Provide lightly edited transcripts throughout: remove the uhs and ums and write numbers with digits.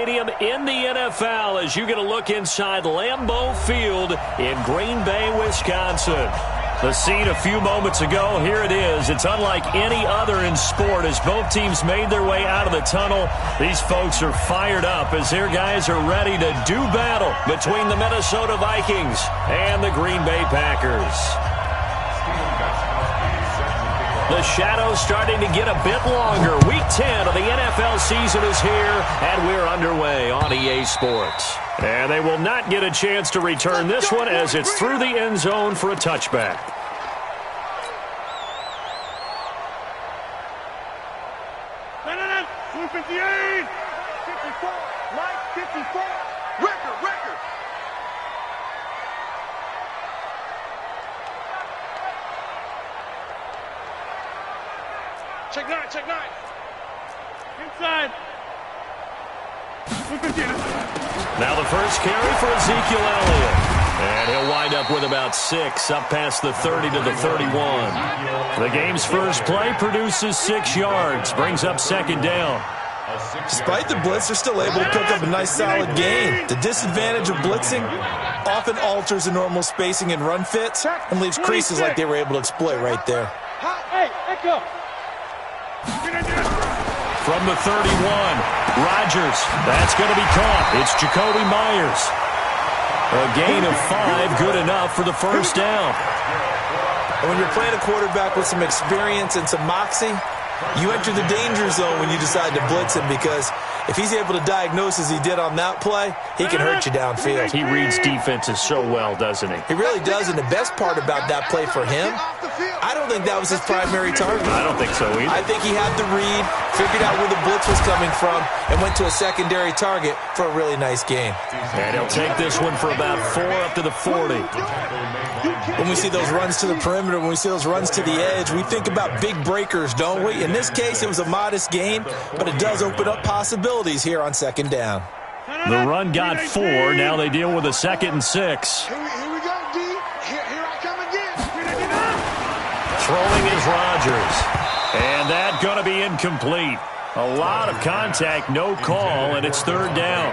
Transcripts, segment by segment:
stadium in the NFL as you get a look inside Lambeau Field in Green Bay, Wisconsin. The scene a few moments ago, here it is. It's unlike any other in sport as both teams made their way out of the tunnel. These folks are fired up as their guys are ready to do battle between the Minnesota Vikings and the Green Bay Packers. The shadow's starting to get a bit longer. Week 10 of the NFL season is here, and we're underway on EA Sports. And they will not get a chance to return this one as it's through the end zone for a touchback. No. 258. 54. Mike, 54. Record. Check nine. Inside. 258. Now the first carry for Ezekiel Elliott. And he'll wind up with about 6, up past the 30 to the 31. The game's first play produces 6 yards, brings up second down. Despite the blitz, they're still able to pick up a nice solid gain. The disadvantage of blitzing often alters the normal spacing and run fits and leaves creases like they were able to exploit right there. Hey, echo. From the 31, Rodgers. That's going to be caught. It's Jacoby Myers. A gain of 5, good enough for the first down. And when you're playing a quarterback with some experience and some moxie, you enter the danger zone when you decide to blitz him, because if he's able to diagnose as he did on that play, he can hurt you downfield. He reads defenses so well, doesn't he? He really does, and the best part about that play for him, I don't think that was his primary target. I don't think so either. I think he had the read, figured out where the blitz was coming from, and went to a secondary target for a really nice gain. And he'll take this one for about 4 up to the 40. When we see those runs to the perimeter, when we see those runs to the edge, we think about big breakers, don't we? In this case, it was a modest gain, but it does open up possibilities here on second down. The run got 4. Now they deal with a 2nd and 6. Here we go, D. Here I come again. Throwing is Rodgers. And that going to be incomplete. A lot of contact, no call, and it's third down.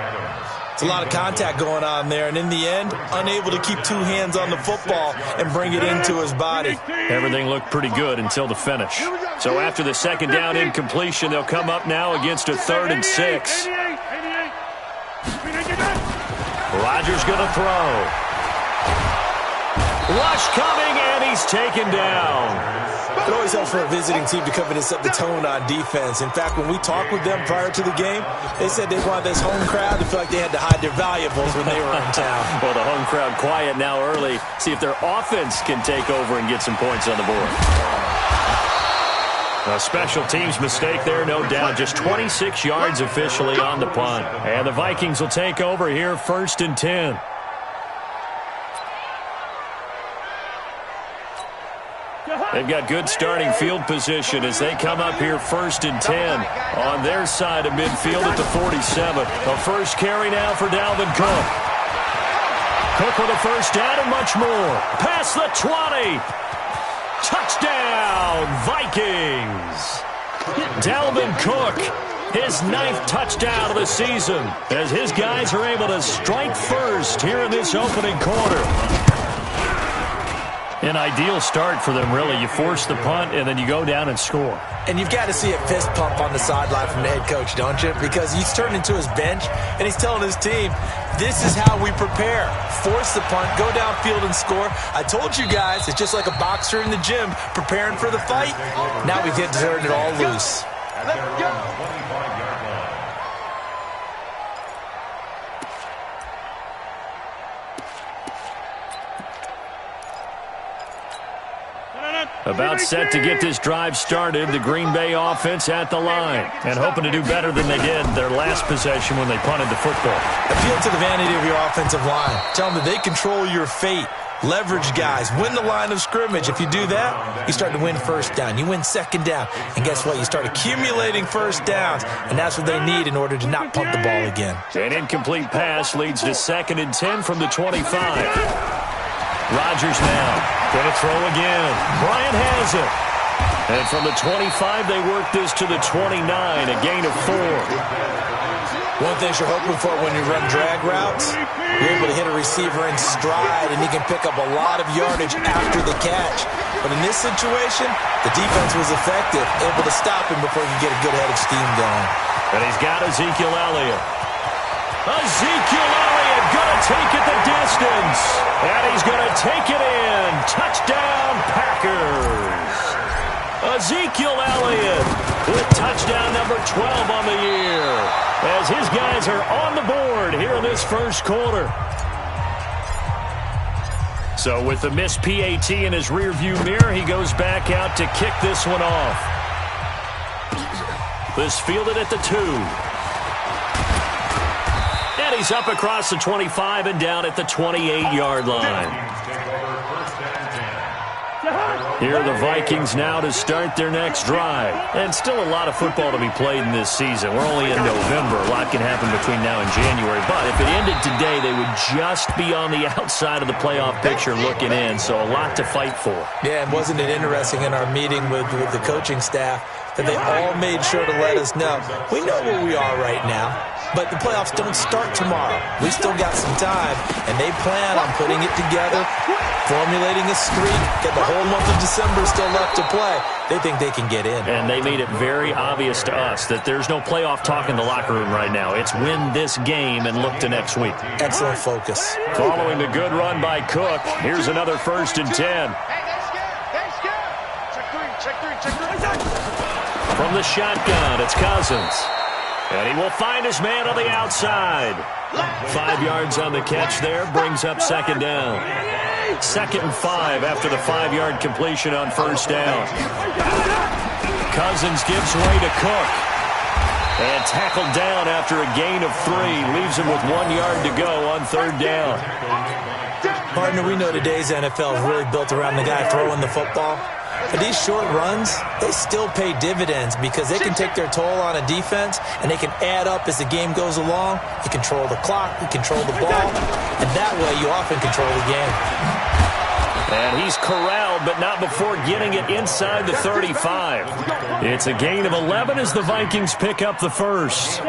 It's a lot of contact going on there, and in the end, unable to keep 2 hands on the football and bring it into his body. Everything looked pretty good until the finish. So after the second down incompletion, they'll come up now against a 3rd and 6. Rodgers going to throw. Rush coming, and he's taken down. It always helps for a visiting team to come in and set the tone on defense. In fact, when we talked with them prior to the game, they said they wanted this home crowd to feel like they had to hide their valuables when they were in town. Well, the home crowd quiet now early. See if their offense can take over and get some points on the board. A special teams mistake there, no doubt. Just 26 yards officially on the punt. And the Vikings will take over here, 1st and 10. They've got good starting field position as they come up here 1st and 10 on their side of midfield at the 47. The first carry now for Dalvin Cook. Cook with a first down and much more. Past the 20. Touchdown, Vikings. Dalvin Cook, his 9th touchdown of the season as his guys are able to strike first here in this opening quarter. An ideal start for them, really. You force the punt, and then you go down and score. And you've got to see a fist pump on the sideline from the head coach, don't you? Because he's turned into his bench, and he's telling his team, this is how we prepare. Force the punt, go downfield and score. I told you guys, it's just like a boxer in the gym preparing for the fight. Now we've hit to turn it all loose. Let's go. About set to get this drive started, the Green Bay offense at the line and hoping to do better than they did their last possession when they punted the football. Appeal to the vanity of your offensive line. Tell them that they control your fate. Leverage guys. Win the line of scrimmage. If you do that, you start to win first down. You win second down. And guess what? You start accumulating first downs. And that's what they need in order to not punt the ball again. An incomplete pass leads to 2nd and 10 from the 25. Rodgers now. Going to throw again. Bryant has it. And from the 25, they work this to the 29, a gain of 4. One thing you're hoping for when you run drag routes, you're able to hit a receiver in stride, and he can pick up a lot of yardage after the catch. But in this situation, the defense was effective, able to stop him before he could get a good head of steam going. And he's got Ezekiel Elliott. Ezekiel Elliott going to take it the distance. And he's going to take it in. Touchdown, Packers. Ezekiel Elliott with touchdown number 12 on the year, as his guys are on the board here in this first quarter. So with the missed PAT in his rearview mirror, he goes back out to kick this one off. This fielded at the 2. And he's up across the 25 and down at the 28-yard line. Here are the Vikings now to start their next drive. And still a lot of football to be played in this season. We're only in November. A lot can happen between now and January. But if it ended today, they would just be on the outside of the playoff picture looking in. So a lot to fight for. Yeah, and wasn't it interesting in our meeting with the coaching staff that they all made sure to let us know, we know where we are right now, but the playoffs don't start tomorrow. We still got some time, and they plan on putting it together, formulating a streak, get the whole month of December still left to play. They think they can get in. And they made it very obvious to us that there's no playoff talk in the locker room right now. It's win this game and look to next week. Excellent focus. Following the good run by Cook, here's another 1st and 10. Hey, that's good. That's good. Check three. From the shotgun, it's Cousins. And he will find his man on the outside. 5 yards on the catch there, brings up 2nd down. 2nd and 5 after the 5-yard completion on 1st down. Cousins gives way to Cook. And tackled down after a gain of 3. Leaves him with 1 yard to go on 3rd down. Partner, we know today's NFL is really built around the guy throwing the football. But these short runs, they still pay dividends because they can take their toll on a defense, and they can add up as the game goes along. You control the clock, you control the ball, and that way you often control the game. And he's corralled, but not before getting it inside the 35. It's a gain of 11 as the Vikings pick up the first.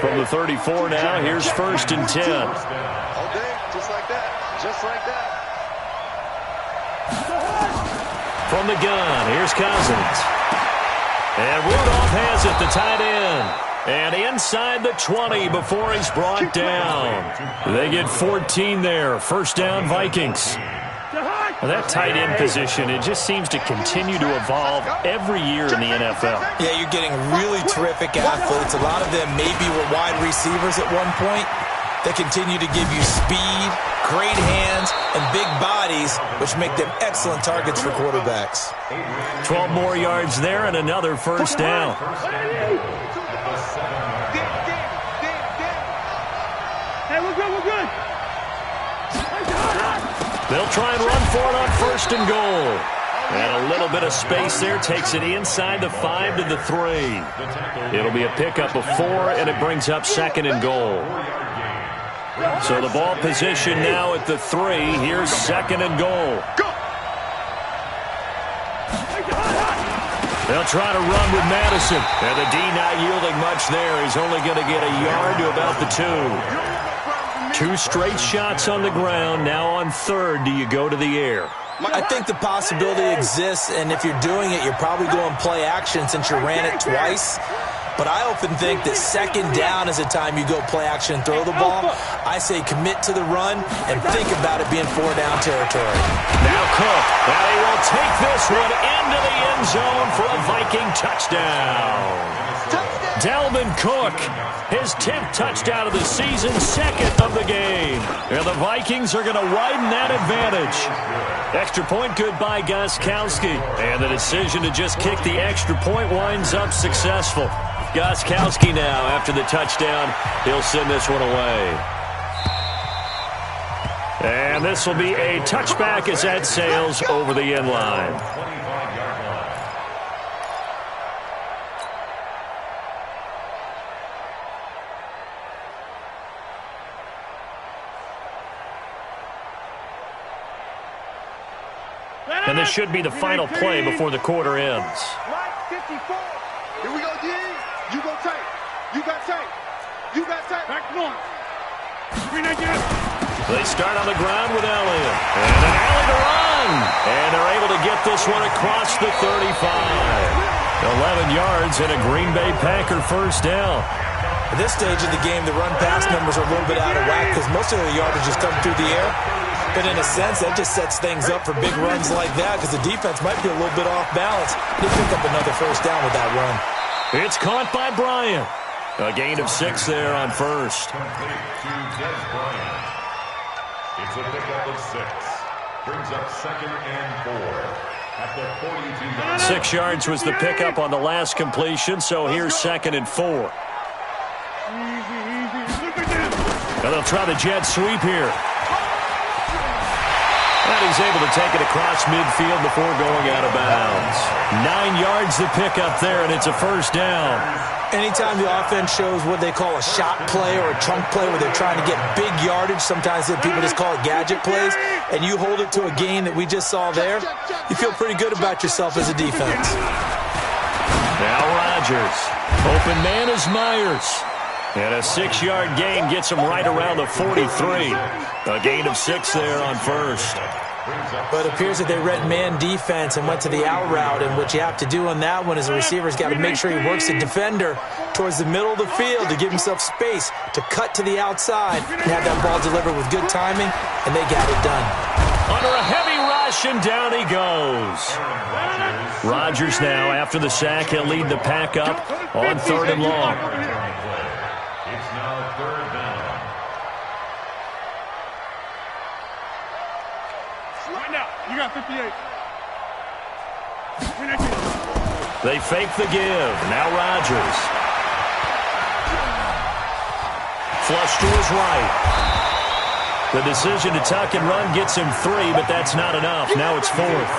From the 34 now, here's 1st and 10. All day, just like that. From the gun, here's Cousins. And Rudolph has it, the tight end. And inside the 20 before he's brought down. They get 14 there. 1st down, Vikings. Well, that tight end position, it just seems to continue to evolve every year in the NFL. Yeah, you're getting really terrific athletes. A lot of them maybe were wide receivers at one point. They continue to give you speed, great hands, and big bodies, which make them excellent targets for quarterbacks. 12 more yards there and another 1st down. Hey, we're good. They'll try and run for it on 1st and goal. And a little bit of space there takes it inside the 5 to the 3. It'll be a pickup of 4, and it brings up 2nd and goal. So the ball position now at the 3. Here's 2nd and goal. They'll try to run with Madison. And the D not yielding much there. He's only going to get a yard to about the 2. 2 straight shots on the ground. Now on 3rd, do you go to the air? I think the possibility exists, and if you're doing it, you're probably going play action since you ran it twice. But I often think that 2nd down is the time you go play action and throw the ball. I say commit to the run and think about it being 4-down territory. Now Cook. Now he will take this one into the end zone for a Viking touchdown. Dalvin Cook, his 10th touchdown of the season, 2nd of the game. And the Vikings are going to widen that advantage. Extra point good by Gostkowski. And the decision to just kick the extra point winds up successful. Gostkowski now, after the touchdown, he'll send this one away. And this will be a touchback as that sails over the end line. And this should be the final play before the quarter ends. Right 54. Here we go, D. You go tight. You got tight. They start on the ground with Elliott. And an alley to run. And they're able to get this one across the 35. 11 yards and a Green Bay Packer first down. At this stage of the game, the run-pass numbers are a little bit out of whack because most of the yardage is coming through the air. But in a sense, that just sets things up for big runs like that because the defense might be a little bit off balance. They pick up another first down with that run. It's caught by Bryant. A gain of 6 there on first. It's a pickup of 6. Brings up 2nd and 4 at the 42-yard. 6 yards was the pickup on the last completion, so here's 2nd and 4. Now they'll try the jet sweep here. And he's able to take it across midfield before going out of bounds. 9 yards the pickup there, and it's a first down. Anytime the offense shows what they call a shot play or a chunk play where they're trying to get big yardage, sometimes people just call it gadget plays, and you hold it to a gain that we just saw there, you feel pretty good about yourself as a defense. Now Rodgers. Open man is Myers. And a 6-yard gain gets him right around the 43. A gain of 6 there on first. But it appears that they read man defense and went to the out route, and what you have to do on that one is the receiver's got to make sure he works the defender towards the middle of the field to give himself space to cut to the outside and have that ball delivered with good timing, and they got it done. Under a heavy rush, and down he goes. Rodgers now, after the sack, he'll lead the pack up on 3rd and long. It's now 3rd down. Right now, you got 58. They fake the give. Now Rodgers. Flush to his right. The decision to tuck and run gets him 3, but that's not enough. Now it's 4th.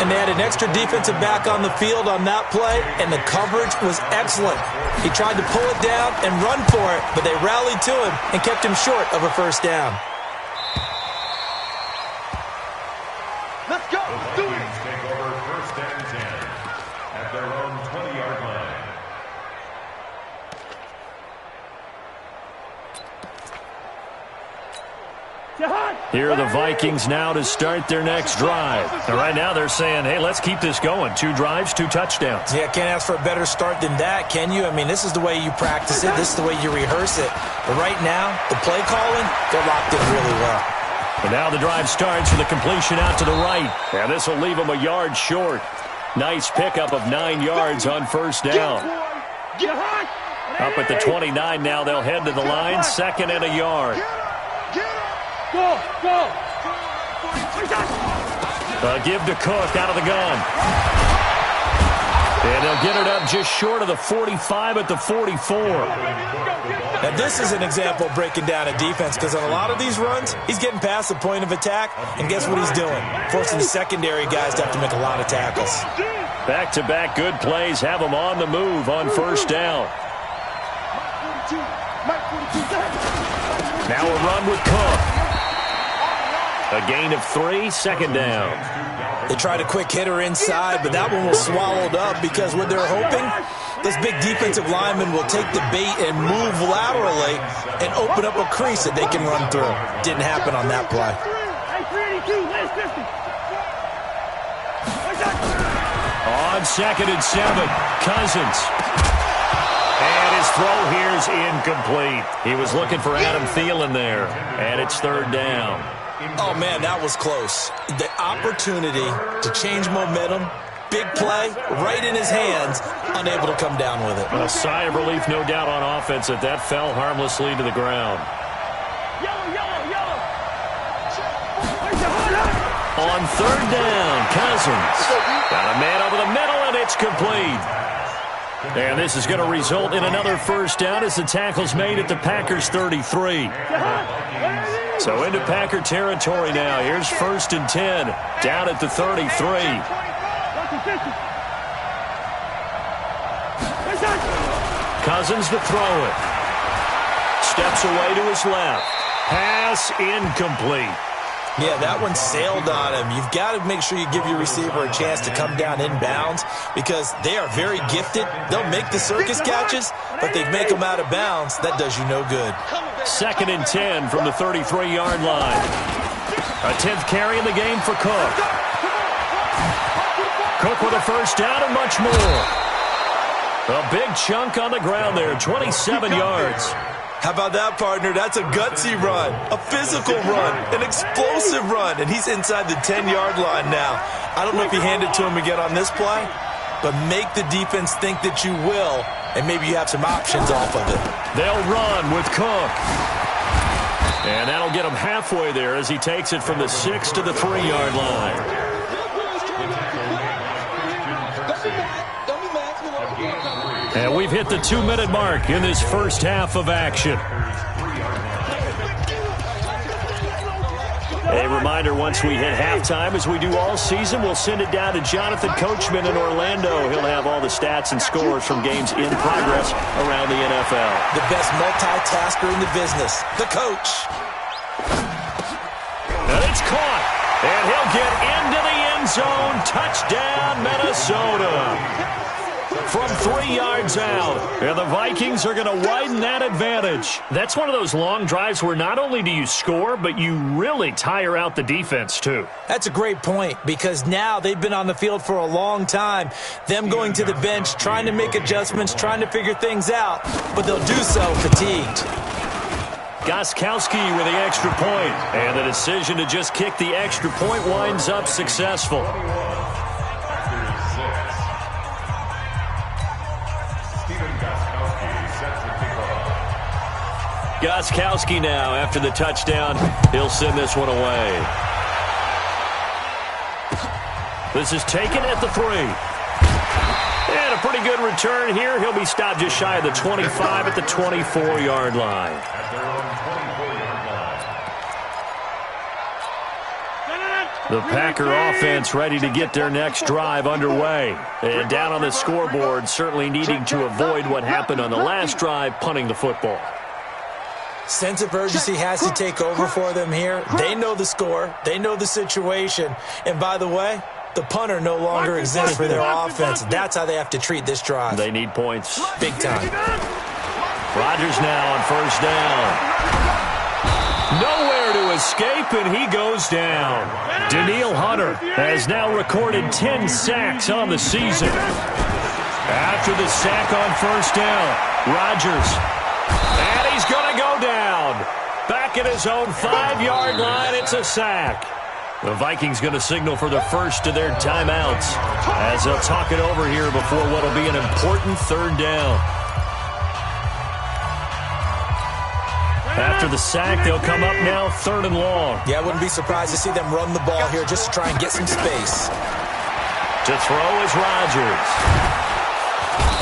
And they had an extra defensive back on the field on that play, and the coverage was excellent. He tried to pull it down and run for it, but they rallied to him and kept him short of a first down. Let's go. Let's do it. Vikings take over 1st and 10 at their own 20-yard line. Here are the Vikings now to start their next drive. And right now they're saying, hey, let's keep this going. 2 drives, 2 touchdowns. Yeah, can't ask for a better start than that, can you? I mean, this is the way you practice it. This is the way you rehearse it. But right now, the play calling, they're locked in really well. And now the drive starts with a completion out to the right. And this will leave them a yard short. Nice pickup of 9 yards on first down. Up at the 29 now, they'll head to the line. 2nd and a yard. Go, go. Give to Cook out of the gun. And they'll get it up just short of the 45 at the 44. Now, this is an example of breaking down a defense because on a lot of these runs, he's getting past the point of attack, and guess what he's doing? Forcing the secondary guys to have to make a lot of tackles. Back-to-back good plays have them on the move on first down. Now a run with Cook. A gain of 3, 2nd down. They tried a quick hitter inside, but that one was swallowed up because what they're hoping, this big defensive lineman will take the bait and move laterally and open up a crease that they can run through. Didn't happen on that play. On 2nd and 7, Cousins. And his throw here is incomplete. He was looking for Adam Thielen there, and it's 3rd down. Oh, man, that was close. The opportunity to change momentum, big play, right in his hands, unable to come down with it. A sigh of relief, no doubt, on offense that fell harmlessly to the ground. On 3rd down, Cousins. Got a man over the middle, and it's complete. And this is going to result in another first down as the tackle's made at the Packers' 33. So into Packer territory now. Here's 1st and 10 down at the 33. Cousins to throw it. Steps away to his left. Pass incomplete. Yeah, that one sailed on him. You've got to make sure you give your receiver a chance to come down inbounds because they are very gifted. They'll make the circus catches, but they make them out of bounds. That does you no good. 2nd and 10 from the 33-yard line. A 10th carry in the game for Cook. Cook with a first down and much more. A big chunk on the ground there, 27 yards. How about that, partner? That's a gutsy run, a physical run, an explosive run, and he's inside the 10-yard line now. I don't know if you hand it to him again on this play, but make the defense think that you will, and maybe you have some options off of it. They'll run with Cook. And that'll get him halfway there as he takes it from the 6 to the 3-yard line. And we've hit the 2-minute mark in this first half of action. A reminder, once we hit halftime, as we do all season, we'll send it down to Jonathan Coachman in Orlando. He'll have all the stats and scores from games in progress around the NFL. The best multitasker in the business, the coach. And it's caught. And he'll get into the end zone. Touchdown, Minnesota. From 3 yards out, and the Vikings are going to widen that advantage. That's one of those long drives where not only do you score, but you really tire out the defense, too. That's a great point, because now they've been on the field for a long time. Them going to the bench, trying to make adjustments, trying to figure things out, but they'll do so fatigued. Gostkowski with the extra point, and the decision to just kick the extra point winds up successful. Gostkowski now, after the touchdown, he'll send this one away. This is taken at the 3. And a pretty good return here. He'll be stopped just shy of the 25 at the 24-yard line. The Packer offense ready to get their next drive underway. And down on the scoreboard, certainly needing to avoid what happened on the last drive, punting the football. Sense of urgency has to take over for them here. They know the score. They know the situation. And by the way, the punter no longer exists for their offense. That's how they have to treat this drive. They need points. Big time. Rodgers now on first down. Nowhere to escape, and he goes down. Danielle Hunter has now recorded 10 sacks on the season. After the sack on first down, Rodgers. And he's going to go down. Back at his own 5-yard line, it's a sack. The Vikings going to signal for the first of their timeouts as they'll talk it over here before what will be an important 3rd down. After the sack, they'll come up now 3rd and long. Yeah, I wouldn't be surprised to see them run the ball here just to try and get some space. To throw is Rodgers.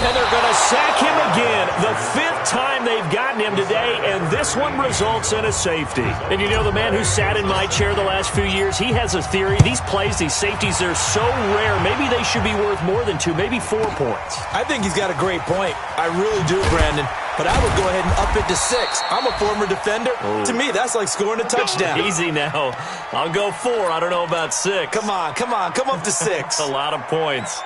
And they're going to sack him again. The 5th time they've gotten him today, and this one results in a safety. And you know, the man who sat in my chair the last few years, he has a theory. These plays, these safeties, they're so rare. Maybe they should be worth more than 2, maybe 4 points. I think he's got a great point. I really do, Brandon. But I would go ahead and up it to 6. I'm a former defender. To me, that's like scoring a touchdown. Easy now. I'll go 4. I don't know about 6. Come on. Come up to 6. A lot of points.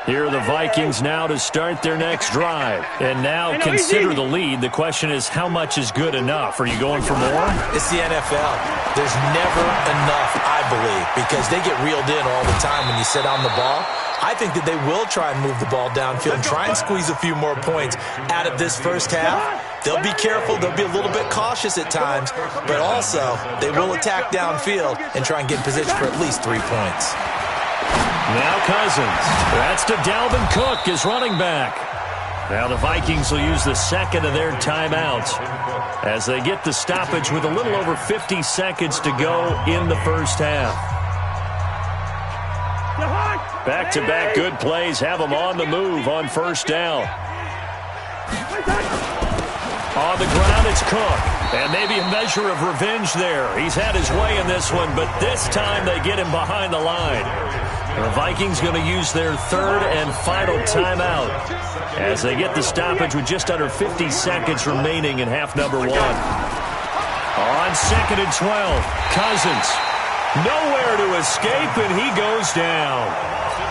Here are the Vikings now to start their next drive. And now consider the lead. The question is, how much is good enough? Are you going for more? It's the NFL. There's never enough, I believe, because they get reeled in all the time when you sit on the ball. I think that they will try and move the ball downfield and try and squeeze a few more points out of this first half. They'll be careful. They'll be a little bit cautious at times, but also they will attack downfield and try and get in position for at least 3 points. Now Cousins. That's to Dalvin Cook, his running back. Now the Vikings will use the 2nd of their timeouts as they get the stoppage with a little over 50 seconds to go in the first half. Back-to-back good plays have them on the move on first down. On the ground, it's Cook. And maybe a measure of revenge there. He's had his way in this one, but this time they get him behind the line. The Vikings going to use their 3rd and final timeout as they get the stoppage with just under 50 seconds remaining in half number 1. On 2nd and 12, Cousins. Nowhere to escape, and he goes down.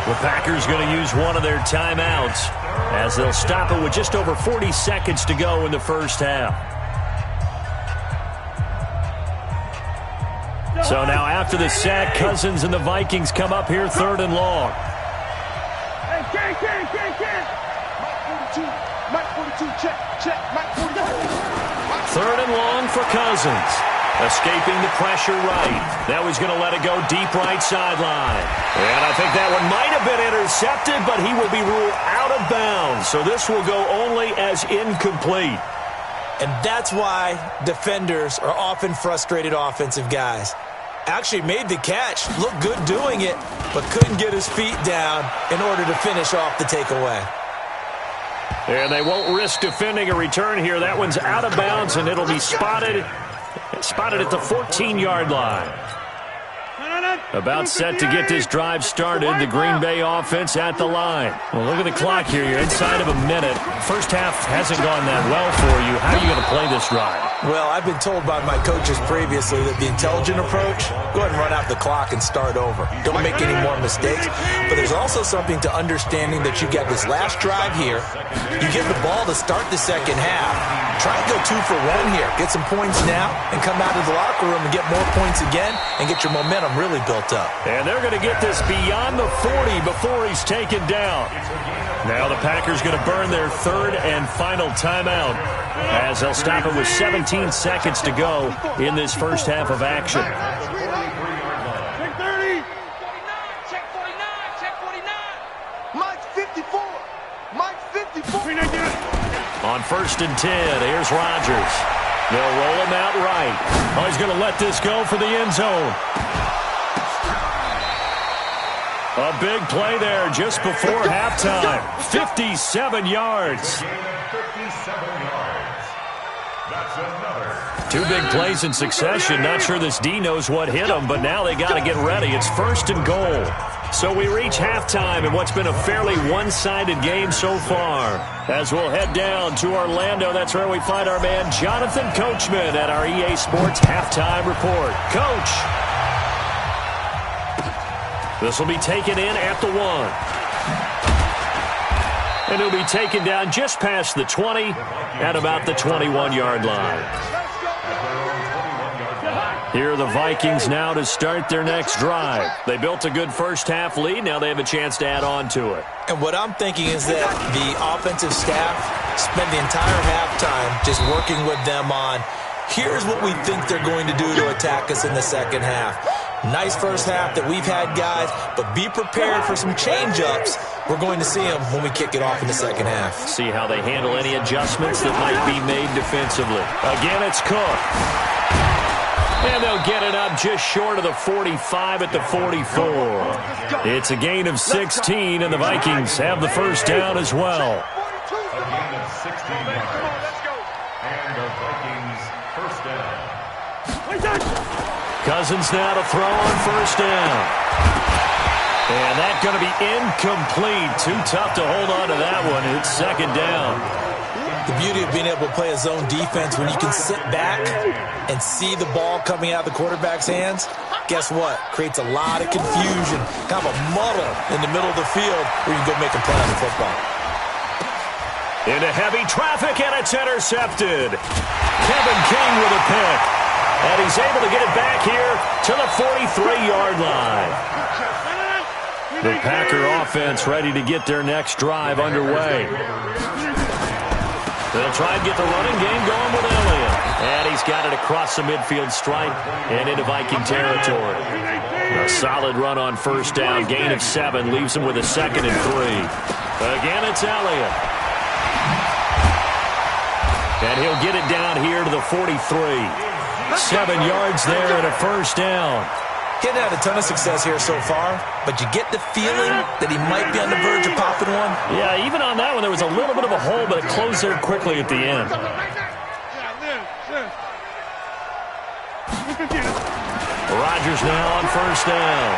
The Packers going to use one of their timeouts as they'll stop it with just over 40 seconds to go in the first half. So now after the sack, Cousins and the Vikings come up here 3rd and long. Third and long for Cousins. Escaping the pressure right. Now he's going to let it go deep right sideline. And I think that one might have been intercepted, but he will be ruled out of bounds. So this will go only as incomplete. And that's why defenders are often frustrated offensive guys. Actually made the catch, looked good doing it, but couldn't get his feet down in order to finish off the takeaway. And they won't risk defending a return here. That one's out of bounds, and it'll be spotted at the 14-yard line. About set to get this drive started. The Green Bay offense at the line. Well, look at the clock here. You're inside of a minute. First half hasn't gone that well for you. How are you going to play this drive? Well, I've been told by my coaches previously that the intelligent approach, go ahead and run out the clock and start over. Don't make any more mistakes. But there's also something to understanding that you get this last drive here. You get the ball to start the second half. Try and go 2 for 1 here. Get some points now and come out of the locker room and get more points again and get your momentum really built up. And they're going to get this beyond the 40 before he's taken down. Now the Packers going to burn their 3rd and final timeout as they'll stop it with 17 seconds to go in this first half of action. Check 30. Check 49. Check 49. Mike 54. Mike 54. On 1st and 10, here's Rodgers. They'll roll him out right. Oh, he's going to let this go for the end zone. A big play there just before halftime. 57 yards. 57 yards. That's another. 2 big plays in succession. Not sure this D knows what hit him, but now they got to get ready. It's 1st and goal. So we reach halftime in what's been a fairly one-sided game so far. As we'll head down to Orlando, that's where we find our man Jonathan Coachman at our EA Sports Halftime Report. Coach. This will be taken in at the 1. And he'll be taken down just past the 20 at about the 21-yard line. Here are the Vikings now to start their next drive. They built a good first half lead. Now they have a chance to add on to it. And what I'm thinking is that the offensive staff spent the entire halftime just working with them on, here's what we think they're going to do to attack us in the second half. Nice first half that we've had, guys, but be prepared for some change-ups. We're going to see them when we kick it off in the second half. See how they handle any adjustments that might be made defensively. Again, it's Cook. And they'll get it up just short of the 45 at the 44. It's a gain of 16, and the Vikings have the first down as well. A gain of 16 yards. And the Vikings first down. Cousins now to throw on first down. And that's going to be incomplete. Too tough to hold on to that one. It's 2nd down. The beauty of being able to play a zone defense when you can sit back and see the ball coming out of the quarterback's hands, guess what? Creates a lot of confusion, kind of a muddle in the middle of the field where you can go make a play on the football. Into heavy traffic, and it's intercepted. Kevin King with a pick. And he's able to get it back here to the 43-yard line. The Packer offense ready to get their next drive underway. They'll try and get the running game going with Elliott. And he's got it across the midfield stripe and into Viking territory. A solid run on first down. Gain of 7 leaves him with a 2nd and 3. Again, it's Elliott. And he'll get it down here to the 43. 7 yards there and a first down. He hadn't had a ton of success here so far, but you get the feeling that he might be on the verge of popping one. Yeah, even on that one, there was a little bit of a hole, but it closed there quickly at the end. Rodgers now on first down.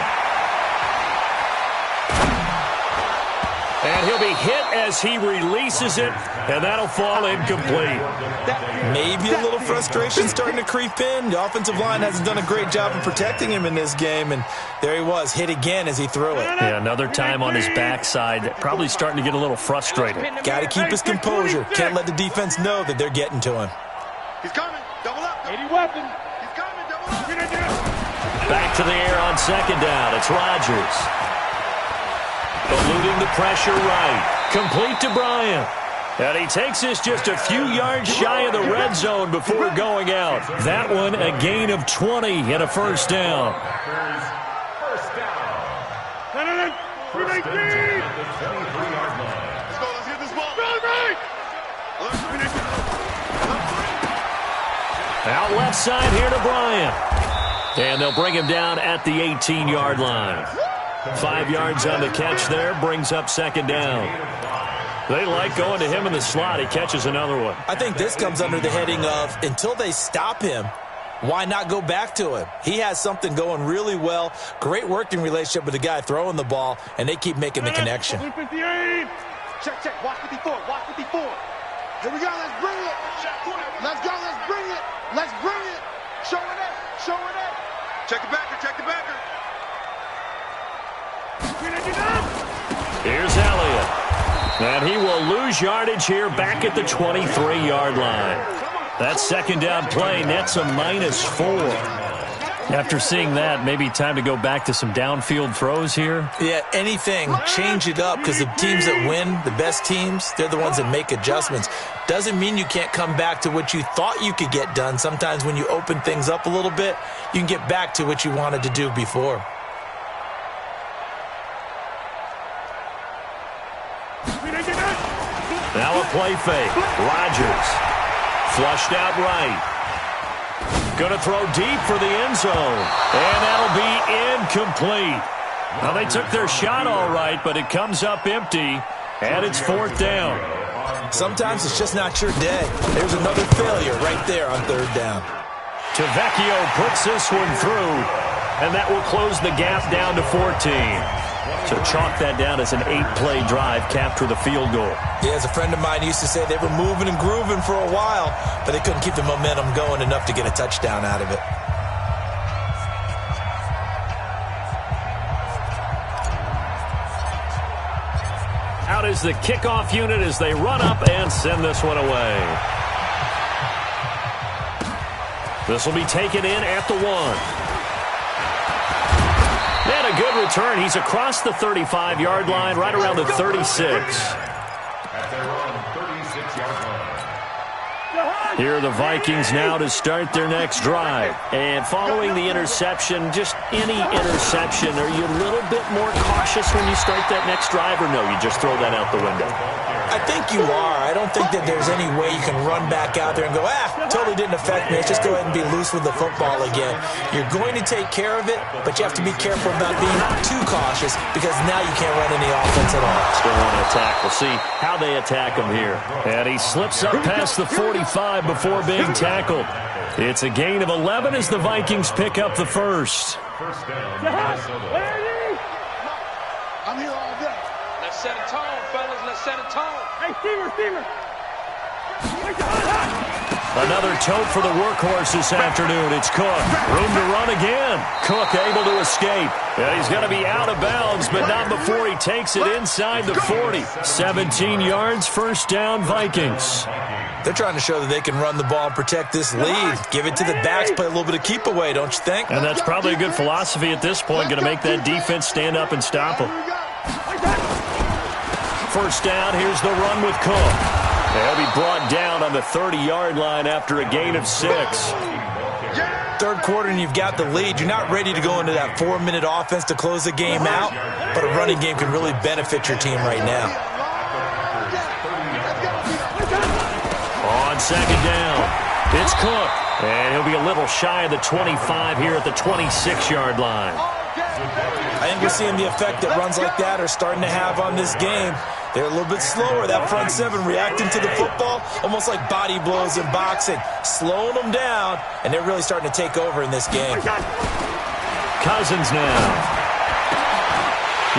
And he'll be hit as he releases it, and that'll fall incomplete. Maybe a little frustration starting to creep in. The offensive line hasn't done a great job of protecting him in this game, and there he was, hit again as he threw it. Yeah, another time on his backside, probably starting to get a little frustrated. Got to keep his composure. Can't let the defense know that they're getting to him. He's coming. Double up. 80 weapon. He's coming. Double up. Back to the air on second down. It's Rodgers. Eluding the pressure right. Complete to Bryant. And he takes this just a few yards shy of the red zone before going out. That one a gain of 20 and a first down. First down. First down at the 23-yard line. Let's go. Let's get this ball. Out left side here to Bryant. And they'll bring him down at the 18-yard line. 5 yards on the catch there, brings up second down. They like going to him in the slot. He catches another one. I think this comes under the heading of, until they stop him, why not go back to him? He has something going really well, great working relationship with the guy throwing the ball, and they keep making the connection. Check, check. Watch 54. Watch 54. Here we go. Let's bring it. Let's go. Let's bring it. Let's bring it. Show it up. Show it up. Check the backer. Check the backer. Here's Elliott. And he will lose yardage here back at the 23-yard line. That second down play nets a -4. After seeing that, maybe time to go back to some downfield throws here. Yeah, anything. Change it up, because the teams that win, the best teams, they're the ones that make adjustments. Doesn't mean you can't come back to what you thought you could get done. Sometimes when you open things up a little bit, you can get back to what you wanted to do before. Now a play fake. Rodgers. Flushed out right. Going to throw deep for the end zone. And that'll be incomplete. Now they took their shot all right, but it comes up empty. And it's fourth down. Sometimes it's just not your day. There's another failure right there on third down. Tavecchio puts this one through. And that will close the gap down to 14. So chalk that down as an 8-play drive, capture the field goal. Yeah, as a friend of mine used to say, they were moving and grooving for a while, but they couldn't keep the momentum going enough to get a touchdown out of it. Out is the kickoff unit as they run up and send this one away. This will be taken in at the 1. And a good return. He's across the 35-yard line, right around the 36. At their own 36-yard line. Here are the Vikings now to start their next drive. And following the interception, just any interception, are you a little bit more cautious when you start that next drive, or no, you just throw that out the window? I think you are. I don't think that there's any way you can run back out there and go, totally didn't affect me. Let's just go ahead and be loose with the football again. You're going to take care of it, but you have to be careful about being too cautious, because now you can't run any offense at all. Still want to attack. We'll see how they attack him here. And he slips up past the 45 before being tackled. It's a gain of 11 as the Vikings pick up the first. First down, Minnesota. I'm here all day. Let's set a tone, fellas. Let's set a tone. Hey, Steamer. Another tote for the workhorse this afternoon. It's Cook. Room to run again. Cook able to escape. And he's going to be out of bounds, but not before he takes it inside the 40. 17 yards, first down, Vikings. They're trying to show that they can run the ball and protect this lead. Give it to the backs, play a little bit of keep away, don't you think? And that's probably a good philosophy at this point. Going to make that defense stand up and stop them. First down, here's the run with Cook. They'll be brought down on the 30-yard line after a gain of 6. Third quarter and you've got the lead. You're not ready to go into that 4-minute offense to close the game out, but a running game can really benefit your team right now. On second down, it's Cook. And he'll be a little shy of the 25 here at the 26-yard line. I think we're seeing the effect that runs like that are starting to have on this game. They're a little bit slower, that front seven reacting to the football, almost like body blows in boxing, slowing them down, and they're really starting to take over in this game. Cousins now.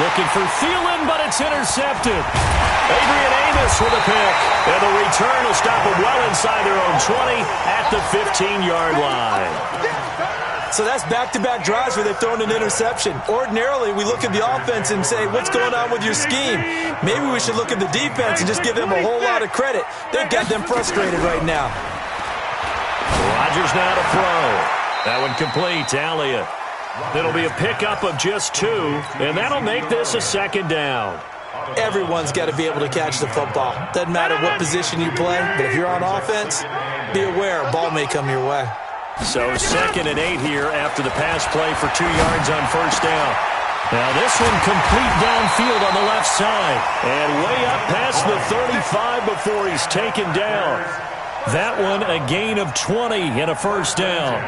Looking for Thielen, but it's intercepted. Adrian Amos with a pick. And the return will stop them well inside their own 20 at the 15-yard line. So that's back-to-back drives where they've thrown an interception. Ordinarily, we look at the offense and say, what's going on with your scheme? Maybe we should look at the defense and just give them a whole lot of credit. They've got them frustrated right now. Rodgers now to throw. That one complete to Elliott. It'll be a pickup of just 2, and that'll make this a second down. Everyone's got to be able to catch the football. Doesn't matter what position you play, but if you're on offense, be aware a ball may come your way. So 2nd and 8 here after the pass play for 2 yards on first down. Now this one complete downfield on the left side. And way up past the 35 before he's taken down. That one a gain of 20 and a first down.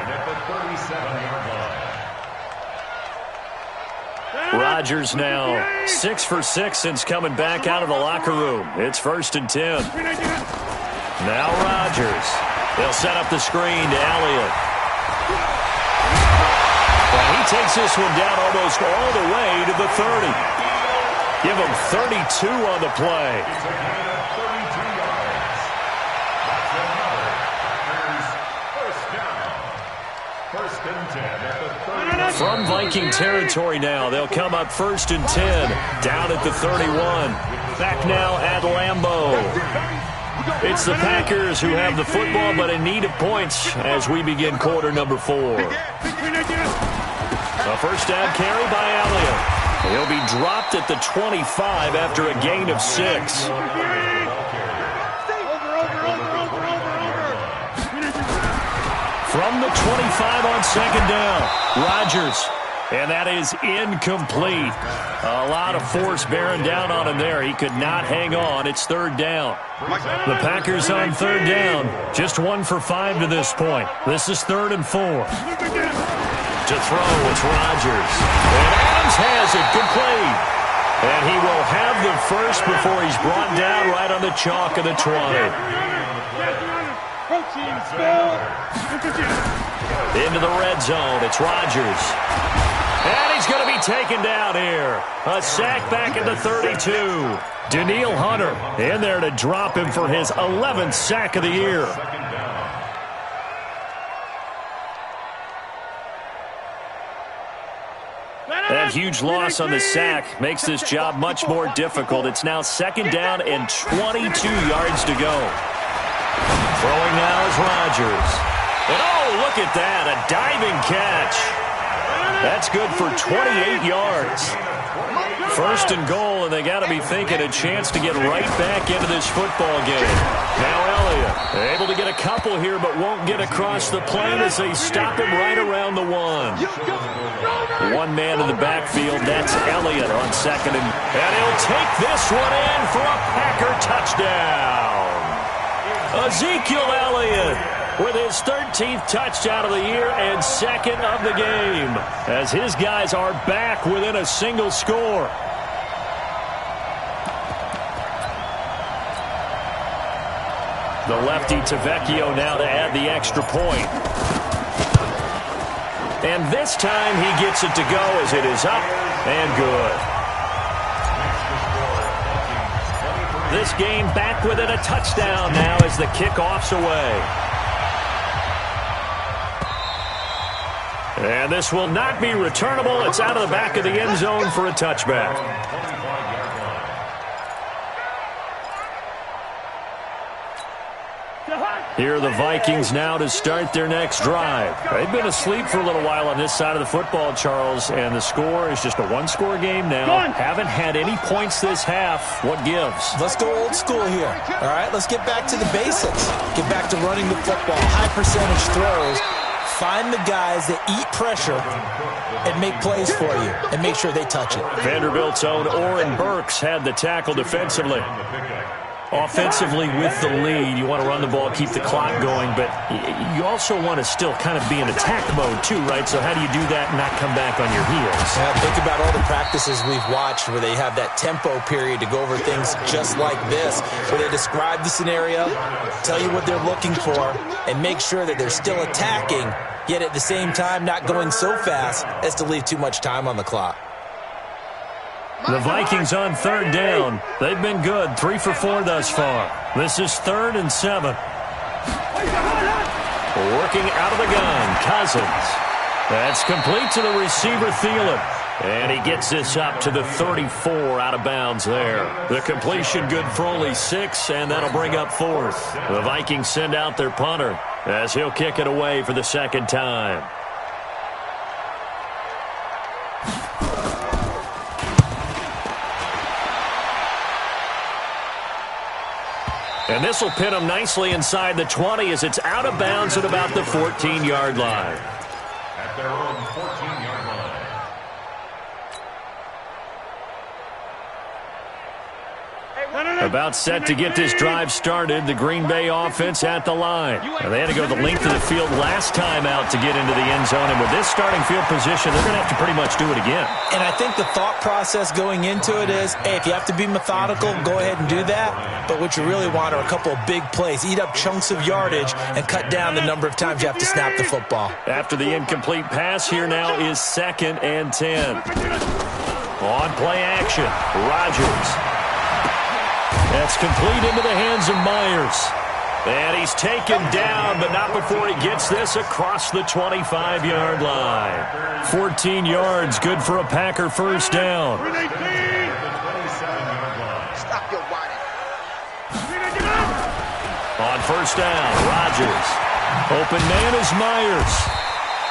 Rodgers now 6 for 6 since coming back out of the locker room. It's 1st and 10. Now Rodgers. They'll set up the screen to Elliott. And he takes this one down almost all the way to the 30. Give him 32 on the play. From Viking territory now, they'll come up 1st and 10, down at the 31. Back now at Lambeau. It's the Packers who have the football, but in need of points as we begin quarter number 4. A first down carry by Elliott. He'll be dropped at the 25 after a gain of 6. From the 25 on second down, Rodgers. And that is incomplete. A lot of force bearing down on him there. He could not hang on. It's 3rd down. The Packers on 3rd down. Just 1 for 5 to this point. This is 3rd and 4. To throw, it's Rodgers. And Adams has it complete. And he will have the first before he's brought down right on the chalk of the 20. Into the red zone. It's Rodgers. And he's going to be taken down here. A sack back at the 32. Danielle Hunter in there to drop him for his 11th sack of the year. That huge loss on the sack makes this job much more difficult. It's now 2nd down and 22 yards to go. Throwing now is Rodgers. And oh, look at that, a diving catch. That's good for 28 yards. 1st and goal, and they got to be thinking a chance to get right back into this football game. Now Elliott, able to get a couple here, but won't get across the plane as they stop him right around the 1. One man in the backfield, that's Elliott on 2nd, and he'll take this one in for a Packer touchdown. Ezekiel Elliott with his 13th touchdown of the year and 2nd of the game, as his guys are back within a single score. The lefty Tavecchio now to add the extra point. And this time he gets it to go as it is up and good. This game back within a touchdown now as the kickoff's away. And this will not be returnable. It's out of the back of the end zone for a touchback. Here are the Vikings now to start their next drive. They've been asleep for a little while on this side of the football, Charles, and the score is just a one-score game now. Haven't had any points this half. What gives? Let's go old school here. All right, let's get back to the basics. Get back to running the football, high percentage throws. Find the guys that eat pressure and make plays for you and make sure they touch it. Vanderbilt's own Oren Burks had the tackle defensively. Offensively with the lead, you want to run the ball, keep the clock going, but you also want to still kind of be in attack mode too, right? So how do you do that and not come back on your heels? Yeah, think about all the practices we've watched where they have that tempo period to go over things just like this, where they describe the scenario, tell you what they're looking for, and make sure that they're still attacking, yet at the same time not going so fast as to leave too much time on the clock. The Vikings on third down. They've been good, 3 for 4 thus far. This is 3rd and 7. Working out of the gun, Cousins. That's complete to the receiver, Thielen. And he gets this up to the 34 out of bounds there. The completion good for only 6, and that'll bring up 4th. The Vikings send out their punter as he'll kick it away for the second time. And this will pin him nicely inside the 20 as it's out of bounds at about the 14-yard line. At their own 14-yard line. About set to get this drive started, the Green Bay offense at the line. And they had to go the length of the field last time out to get into the end zone. And with this starting field position, they're going to have to pretty much do it again. And I think the thought process going into it is, hey, if you have to be methodical, go ahead and do that. But what you really want are a couple of big plays. Eat up chunks of yardage and cut down the number of times you have to snap the football. After the incomplete pass, here now is 2nd and 10. On play action, Rodgers. That's complete into the hands of Myers. And he's taken down, but not before he gets this across the 25-yard line. 14 yards, good for a Packer first down. Stop your whining. On first down, Rodgers. Open man is Myers.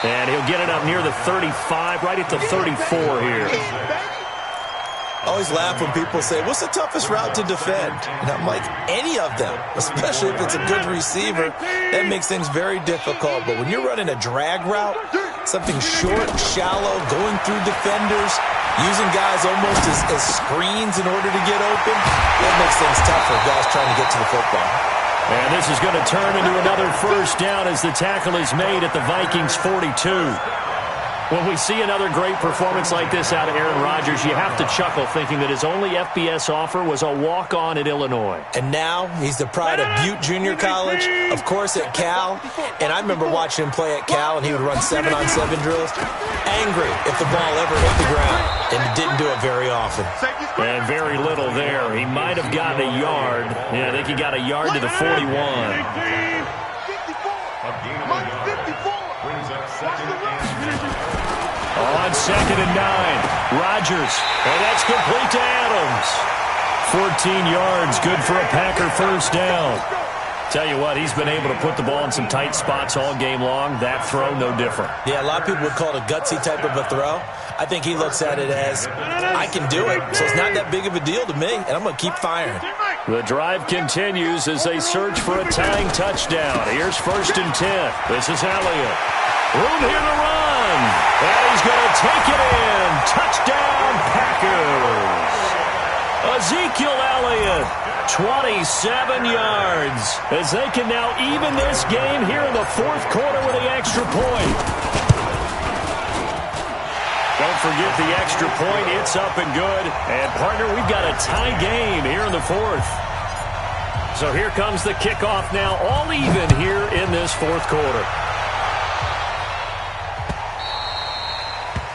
And he'll get it up near the 35, right at the 34 here. I always laugh when people say, what's the toughest route to defend? And I'm like, any of them, especially if it's a good receiver. That makes things very difficult. But when you're running a drag route, something short, shallow, going through defenders, using guys almost as screens in order to get open, that makes things tough for guys trying to get to the football. And this is going to turn into another first down as the tackle is made at the Vikings 42. When we see another great performance like this out of Aaron Rodgers, you have to chuckle thinking that his only FBS offer was a walk-on at Illinois. And now he's the pride of Butte Junior College, of course at Cal. And I remember watching him play at Cal, and he would run 7-on-7 drills. Angry if the ball ever hit the ground, and he didn't do it very often. And very little there. He might have gotten a yard. Yeah, I think he got a yard to the 41. 54. Mike 54. Brings up 2nd and 10. On 2nd and 9, Rodgers, and that's complete to Adams. 14 yards, good for a Packer first down. Tell you what, he's been able to put the ball in some tight spots all game long. That throw, no different. Yeah, a lot of people would call it a gutsy type of a throw. I think he looks at it as, I can do it, so it's not that big of a deal to me, and I'm going to keep firing. The drive continues as they search for a tying touchdown. Here's 1st and 10. This is Elliott. Room here to run. And he's going to take it in. Touchdown, Packers. Ezekiel Elliott, 27 yards, as they can now even this game here in the 4th quarter with the extra point. Don't forget the extra point. It's up and good. And, partner, we've got a tie game here in the 4th. So here comes the kickoff now, all even here in this 4th quarter.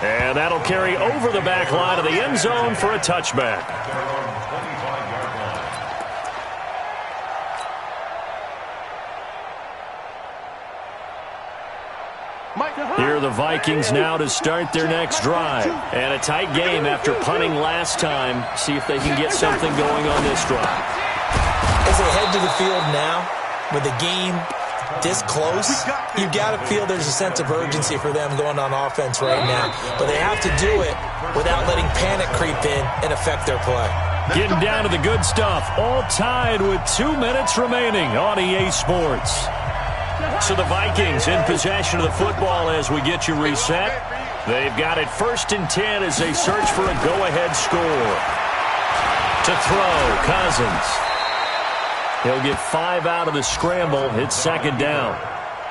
And that'll carry over the back line of the end zone for a touchback. Here are the Vikings now to start their next drive. And a tight game after punting last time. See if they can get something going on this drive. As they head to the field now, with the game this close, you've got to feel there's a sense of urgency for them going on offense right now. But they have to do it without letting panic creep in and affect their play. Getting down to the good stuff. All tied with 2 minutes remaining on EA Sports. So the Vikings in possession of the football as we get you reset. They've got it 1st and 10 as they search for a go-ahead score. To throw, Cousins. He'll get 5 out of the scramble. It's 2nd down.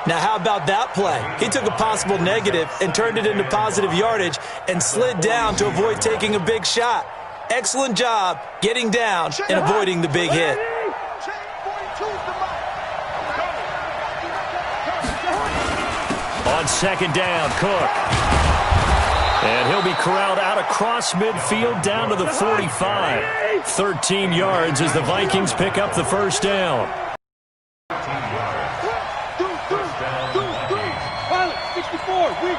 Now, how about that play? He took a possible negative and turned it into positive yardage and slid down to avoid taking a big shot. Excellent job getting down and avoiding the big hit. On 2nd down, Cook. And he'll be corralled out across midfield down to the 45. 13 yards as the Vikings pick up the first down. 64, weak.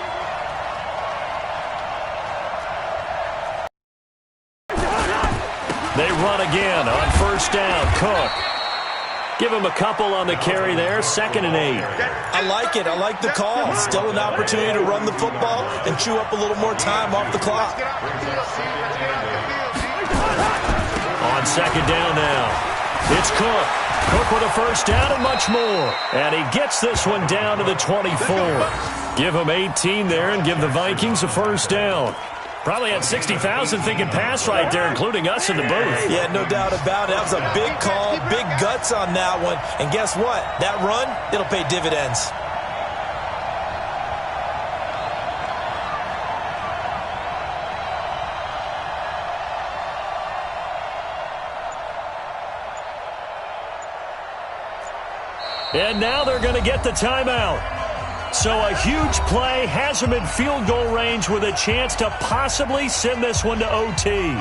They run again on first down. Cook. Give him a couple on the carry there. 2nd and 8. I like it. I like the call. Still an opportunity to run the football and chew up a little more time off the clock. On 2nd down now. It's Cook. Cook with a first down and much more. And he gets this one down to the 24. Give him 18 there and give the Vikings a first down. Probably had 60,000 thinking pass right there, including us in the booth. Yeah, no doubt about it. That was a big call, big guts on that one. And guess what? That run, it'll pay dividends. And now they're going to get the timeout. So a huge play has them in field goal range with a chance to possibly send this one to OT.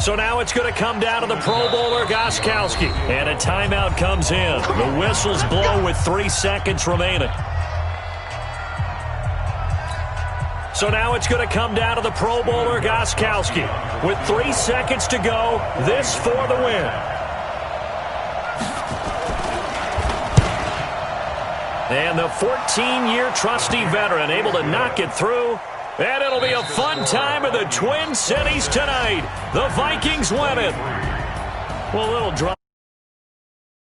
So now it's going to come down to the Pro Bowler Gostkowski. And a timeout comes in. The whistles blow with 3 seconds remaining. So now it's going to come down to the Pro Bowler Gostkowski. With 3 seconds to go, this for the win. And the 14-year trusty veteran able to knock it through. And it'll be a fun time in the Twin Cities tonight. The Vikings win it. Well, a little drop.